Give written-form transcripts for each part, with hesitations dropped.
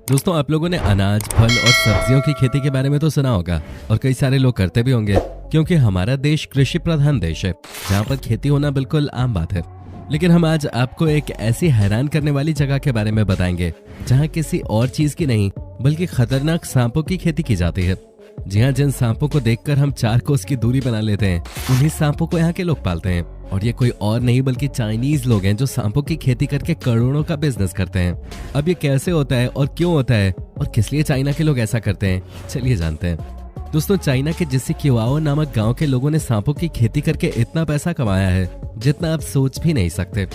दोस्तों, आप लोगों ने अनाज, फल और सब्जियों की खेती के बारे में तो सुना होगा और कई सारे लोग करते भी होंगे, क्योंकि हमारा देश कृषि प्रधान देश है जहाँ पर खेती होना बिल्कुल आम बात है। लेकिन हम आज आपको एक ऐसी हैरान करने वाली जगह के बारे में बताएंगे जहाँ किसी और चीज की नहीं बल्कि खतरनाक सांपों की खेती की जाती है। जी हाँ, जिन सांपों को देखकर हम 4 कोस की दूरी बना लेते हैं, उन्हीं सांपों को यहाँ के लोग पालते हैं। और ये कोई और नहीं बल्कि चाइनीज लोग हैं जो सांपों की खेती करके करोड़ों का बिजनेस करते हैं। अब ये कैसे होता है और क्यों होता है और किस लिए चाइना के लोग ऐसा करते हैं, चलिए जानते हैं। दोस्तों, चाइना के जिसिक्युआओ नामक गांव के लोगों ने सांपों की खेती करके इतना पैसा कमाया है जितना आप सोच भी नहीं सकते।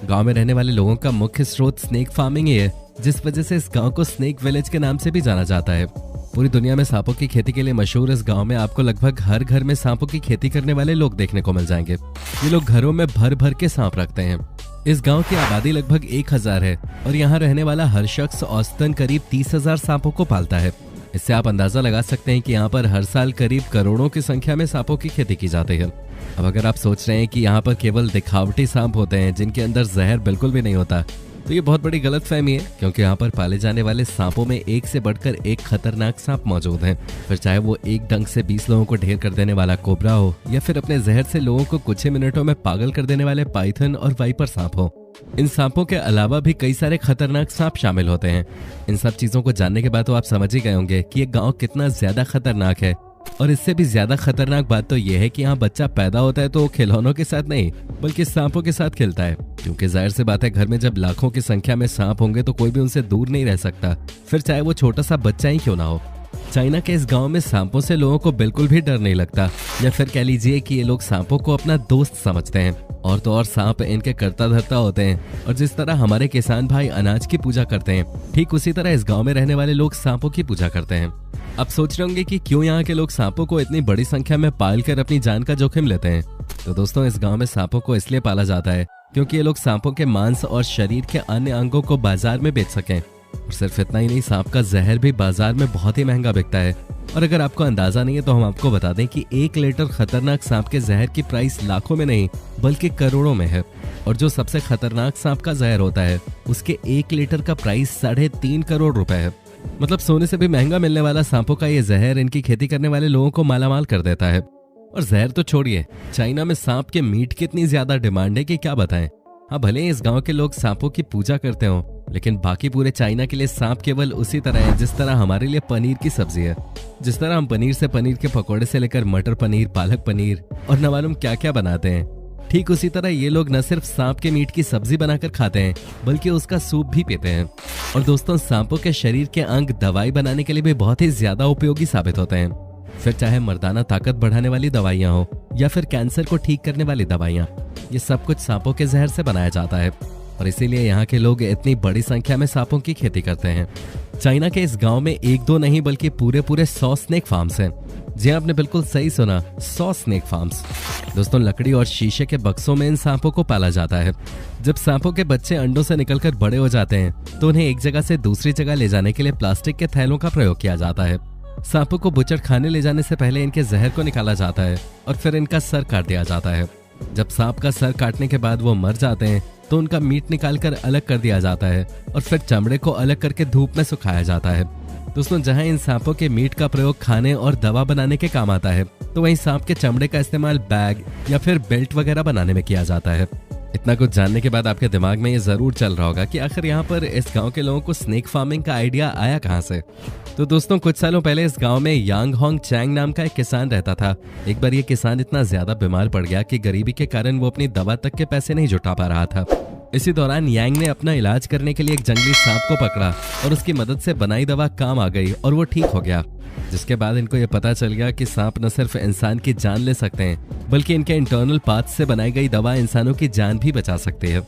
गांव में रहने वाले लोगों का मुख्य स्रोत स्नेक फार्मिंग ही है, जिस वजह से इस गांव को स्नेक विलेज के नाम से भी जाना जाता है। पूरी दुनिया में सांपों की खेती के लिए मशहूर इस गांव में आपको लगभग हर घर में सांपों की खेती करने वाले लोग देखने को मिल जाएंगे। ये लोग घरों में भर भर के सांप रखते हैं। इस गांव की आबादी लगभग 1000 है और यहाँ रहने वाला हर शख्स औसतन करीब 30,000 सांपों को पालता है। इससे आप अंदाजा लगा सकते हैं कि यहाँ पर हर साल करीब करोड़ों की संख्या में सांपों की खेती की जाती है। अब अगर आप सोच रहे हैं कि यहाँ पर केवल दिखावटी सांप होते हैं जिनके अंदर जहर बिल्कुल भी नहीं होता, तो ये बहुत बड़ी गलतफहमी है, क्योंकि यहाँ पर पाले जाने वाले सांपों में एक से बढ़कर एक खतरनाक सांप मौजूद है। फिर चाहे वो एक डंक से 20 लोगों को ढेर कर देने वाला कोबरा हो या फिर अपने जहर से लोगों को कुछ ही मिनटों में पागल कर देने वाले पाइथन और वाइपर सांप हो। इन सांपों के अलावा भी कई सारे खतरनाक सांप शामिल होते हैं। इन सब चीजों को जानने के बाद तो आप समझ ही गए होंगे कि ये गाँव कितना ज्यादा खतरनाक है। और इससे भी ज्यादा खतरनाक बात तो यह है कि यहाँ बच्चा पैदा होता है तो खिलौनों के साथ नहीं बल्कि सांपों के साथ खेलता है, क्योंकि जाहिर सी बात है घर में जब लाखों की संख्या में सांप होंगे तो कोई भी उनसे दूर नहीं रह सकता, फिर चाहे वो छोटा सा बच्चा ही क्यों ना हो। चाइना के इस गांव में सांपों से लोगों को बिल्कुल भी डर नहीं लगता, या फिर कह लीजिए कि ये लोग सांपों को अपना दोस्त समझते हैं। और तो और सांप इनके कर्ता धर्ता होते हैं, और जिस तरह हमारे किसान भाई अनाज की पूजा करते हैं, ठीक उसी तरह इस गांव में रहने वाले लोग सांपों की पूजा करते हैं। आप सोच रहे होंगे कि क्यों यहाँ के लोग सांपों को इतनी बड़ी संख्या में पालकर अपनी जान का जोखिम लेते हैं। तो दोस्तों, इस गांव में सांपों को इसलिए पाला जाता है क्योंकि ये लोग सांपों के मांस और शरीर के अन्य अंगों को बाजार में बेच सकें। और सिर्फ इतना ही नहीं, सांप का जहर भी बाजार में बहुत ही महंगा बिकता है। और अगर आपको अंदाजा नहीं है तो हम आपको बता दें कि 1 लीटर खतरनाक सांप के जहर की प्राइस लाखों में नहीं बल्कि करोड़ों में है। और जो सबसे खतरनाक सांप का जहर होता है उसके 1 लीटर का प्राइस 3.5 करोड़ रुपए है। मतलब सोने से भी महंगा मिलने वाला सांपों का ये जहर इनकी खेती करने वाले लोगों को मालामाल कर देता है। और जहर तो छोड़िए, चाइना में सांप के मीट की इतनी ज्यादा डिमांड है कि क्या बताएं। हाँ, भले ही इस गांव के लोग सांपों की पूजा करते हो, लेकिन बाकी पूरे चाइना के लिए सांप केवल उसी तरह है जिस तरह हमारे लिए पनीर की सब्जी है। जिस तरह हम पनीर से पनीर के पकौड़े से लेकर मटर पनीर, पालक पनीर और न मालूम क्या क्या बनाते हैं, ठीक उसी तरह ये लोग न सिर्फ सांप के मीट की सब्जी बनाकर खाते हैं बल्कि उसका सूप भी पीते हैं। और दोस्तों, सांपों के शरीर के अंग दवाई बनाने के लिए भी बहुत ही ज्यादा उपयोगी साबित होते हैं। फिर चाहे मर्दाना ताकत बढ़ाने वाली दवाइयाँ हो या फिर कैंसर को ठीक करने वाली दवाइयाँ, ये सब कुछ सांपों के जहर से बनाया जाता है। और इसीलिए यहाँ के लोग इतनी बड़ी संख्या में सांपों की खेती करते हैं। चाइना के इस गांव में 1-2 नहीं बल्कि पूरे 100 स्नेक फार्म्स हैं। जी आपने बिल्कुल सही सुना, 100 स्नेक फार्म्स। दोस्तों, लकड़ी और शीशे के बक्सों में इन सांपों को पाला जाता है। जब सांपों के बच्चे अंडों से निकलकर बड़े हो जाते हैं तो उन्हें एक जगह से दूसरी जगह ले जाने के लिए प्लास्टिक के थैलों का प्रयोग किया जाता है। सांपों को बुचड़ खाने ले जाने से पहले इनके जहर को निकाला जाता है और फिर इनका सर काट दिया जाता है। जब सांप का सर काटने के बाद वो मर जाते हैं तो उनका मीट निकालकर अलग कर दिया जाता है और फिर चमड़े को अलग करके धूप में सुखाया जाता है। दोस्तों, जहां इन सांपों के मीट का प्रयोग खाने और दवा बनाने के काम आता है, तो वहीं सांप के चमड़े का इस्तेमाल बैग या फिर बेल्ट वगैरह बनाने में किया जाता है। इतना कुछ जानने के बाद आपके दिमाग में ये जरूर चल रहा होगा कि आखिर यहाँ पर इस गांव के लोगों को स्नेक फार्मिंग का आइडिया आया कहाँ से। तो दोस्तों, कुछ सालों पहले इस गांव में यांग होंग चैंग नाम का एक किसान रहता था। एक बार ये किसान इतना ज्यादा बीमार पड़ गया कि गरीबी के कारण वो अपनी दवा तक के पैसे नहीं जुटा पा रहा था। इसी दौरान यांग ने अपना इलाज करने के लिए एक जंगली सांप को पकड़ा और उसकी मदद से बनाई दवा काम आ गई और वो ठीक हो गया। जिसके बाद इनको ये पता चल गया कि सांप न सिर्फ इंसान की जान ले सकते हैं बल्कि इनके इंटरनल पार्ट्स से बनाई गई दवा इंसानों की जान भी बचा सकती है।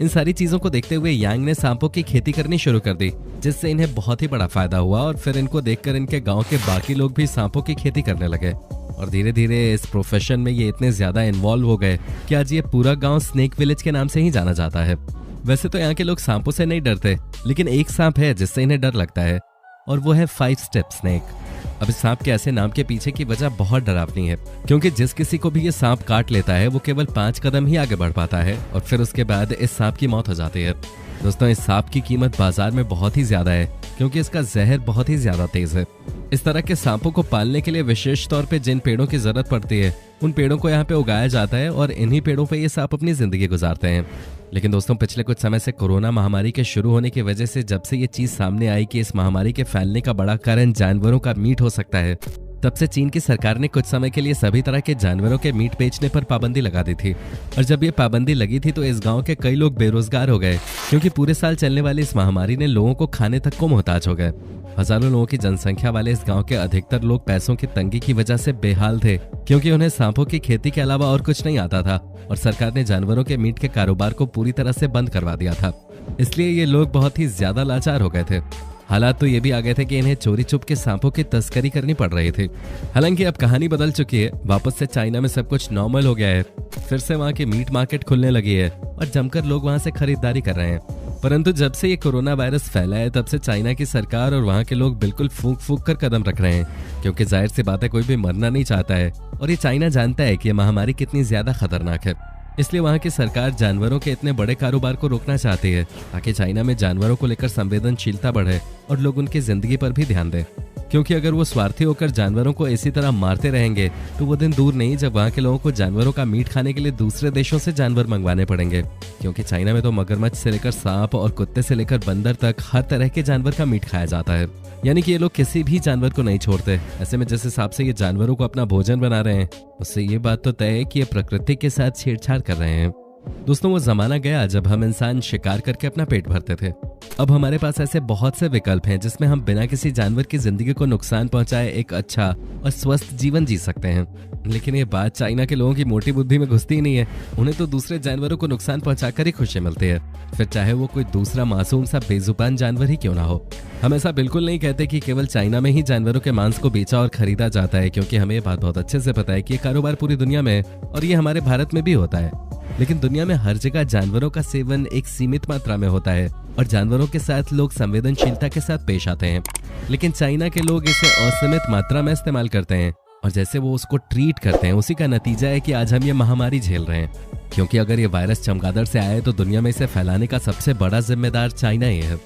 इन सारी चीजों को देखते हुए यांग ने सांपों की खेती करनी शुरू कर दी, जिससे इन्हें बहुत ही बड़ा फायदा हुआ। और फिर इनको देखकर इनके गांव के बाकी लोग भी सांपों की खेती करने लगे और धीरे धीरे इस प्रोफेशन में ये इतने ज्यादा इन्वॉल्व हो गए कि आज ये पूरा गांव स्नेक विलेज के नाम से ही जाना जाता है। वैसे तो यहाँ के लोग सांपों से नहीं डरते, लेकिन एक सांप है जिससे इन्हें डर लगता है, और वो है 5 स्टेप स्नेक। अब इस सांप के ऐसे नाम के पीछे की वजह बहुत डरावनी है, क्योंकि जिस किसी को भी ये सांप काट लेता है वो केवल 5 कदम ही आगे बढ़ पाता है और फिर उसके बाद इस सांप की मौत हो जाती है। दोस्तों, इस सांप की कीमत बाजार में बहुत ही ज्यादा है, क्योंकि इसका जहर बहुत ही ज्यादा तेज है। इस तरह के सांपों को पालने के लिए विशेष तौर पे जिन पेड़ों की जरूरत पड़ती है उन पेड़ों को यहाँ पे उगाया जाता है और इन्हीं पेड़ों पे ये सांप अपनी जिंदगी गुजारते हैं। लेकिन दोस्तों, पिछले कुछ समय से कोरोना महामारी के शुरू होने की वजह से जब से ये चीज सामने आई कि इस महामारी के फैलने का बड़ा कारण जानवरों का मीट हो सकता है, तब से चीन की सरकार ने कुछ समय के लिए सभी तरह के जानवरों के मीट बेचने पर पाबंदी लगा दी थी। और जब ये पाबंदी लगी थी तो इस गांव के कई लोग बेरोजगार हो गए, क्योंकि पूरे साल चलने वाली इस महामारी ने लोगों को खाने तक को मोहताज हो गए। हजारों लोगों की जनसंख्या वाले इस गांव के अधिकतर लोग पैसों की तंगी की वजह से बेहाल थे, क्योंकि उन्हें सांपों की खेती के अलावा और कुछ नहीं आता था और सरकार ने जानवरों के मीट के कारोबार को पूरी तरह से बंद करवा दिया था। इसलिए ये लोग बहुत ही ज्यादा लाचार हो गए थे। हालात तो ये भी आ गए थे कि इन्हें चोरी छुप के सांपों की तस्करी करनी पड़ रही थी। हालांकि अब कहानी बदल चुकी है, वापस से चाइना में सब कुछ नॉर्मल हो गया है। फिर से वहाँ की मीट मार्केट खुलने लगी है और जमकर लोग वहाँ से खरीदारी कर रहे हैं। परंतु जब से ये कोरोना वायरस फैला है तब से चाइना की सरकार और वहाँ के लोग बिल्कुल फूंक फूंक कर कदम रख रहे हैं, क्योंकि जाहिर सी बात है कोई भी मरना नहीं चाहता है और ये चाइना जानता है कि ये महामारी कितनी ज्यादा खतरनाक है। इसलिए वहाँ की सरकार जानवरों के इतने बड़े कारोबार को रोकना चाहती है ताकि चाइना में जानवरों को लेकर संवेदनशीलता बढ़े और लोग उनकी जिंदगी पर भी ध्यान दें। क्योंकि अगर वो स्वार्थी होकर जानवरों को इसी तरह मारते रहेंगे तो वो दिन दूर नहीं जब वहाँ के लोगों को जानवरों का मीट खाने के लिए दूसरे देशों से जानवर मंगवाने पड़ेंगे। क्योंकि चाइना में तो मगरमच्छ से लेकर सांप और कुत्ते से लेकर बंदर तक हर तरह के जानवर का मीट खाया जाता है। यानी कि ये लोग किसी भी जानवर को नहीं छोड़ते। ऐसे में जिस हिसाब से ये जानवरों को अपना भोजन बना रहे हैं, उससे ये बात तो तय है कि ये प्रकृति के साथ छेड़छाड़ कर रहे हैं। दोस्तों, वो जमाना गया जब हम इंसान शिकार करके अपना पेट भरते थे। अब हमारे पास ऐसे बहुत से विकल्प हैं जिसमें हम बिना किसी जानवर की जिंदगी को नुकसान पहुंचाए एक अच्छा और स्वस्थ जीवन जी सकते हैं। लेकिन ये बात चाइना के लोगों की मोटी बुद्धि में घुसती ही नहीं है। उन्हें तो दूसरे जानवरों को नुकसान पहुंचाकर ही खुशी मिलती है, फिर चाहे वो कोई दूसरा मासूम सा बेजुबान जानवर ही क्यों ना हो। हम ऐसा बिल्कुल नहीं कहते कि केवल चाइना में ही जानवरों के मांस को बेचा और खरीदा जाता है, क्योंकि हमें ये बात बहुत अच्छे से पता है कि ये कारोबार पूरी दुनिया में है और ये हमारे भारत में भी होता है। लेकिन दुनिया में हर जगह जानवरों का सेवन एक सीमित मात्रा में होता है और जानवरों के साथ लोग संवेदनशीलता के साथ पेश आते हैं। लेकिन चाइना के लोग इसे असीमित मात्रा में इस्तेमाल करते हैं और जैसे वो उसको ट्रीट करते हैं, उसी का नतीजा है कि आज हम ये महामारी झेल रहे हैं। क्योंकि अगर ये वायरस चमगादड़ से आए तो दुनिया में इसे फैलाने का सबसे बड़ा जिम्मेदार चाइना ही है।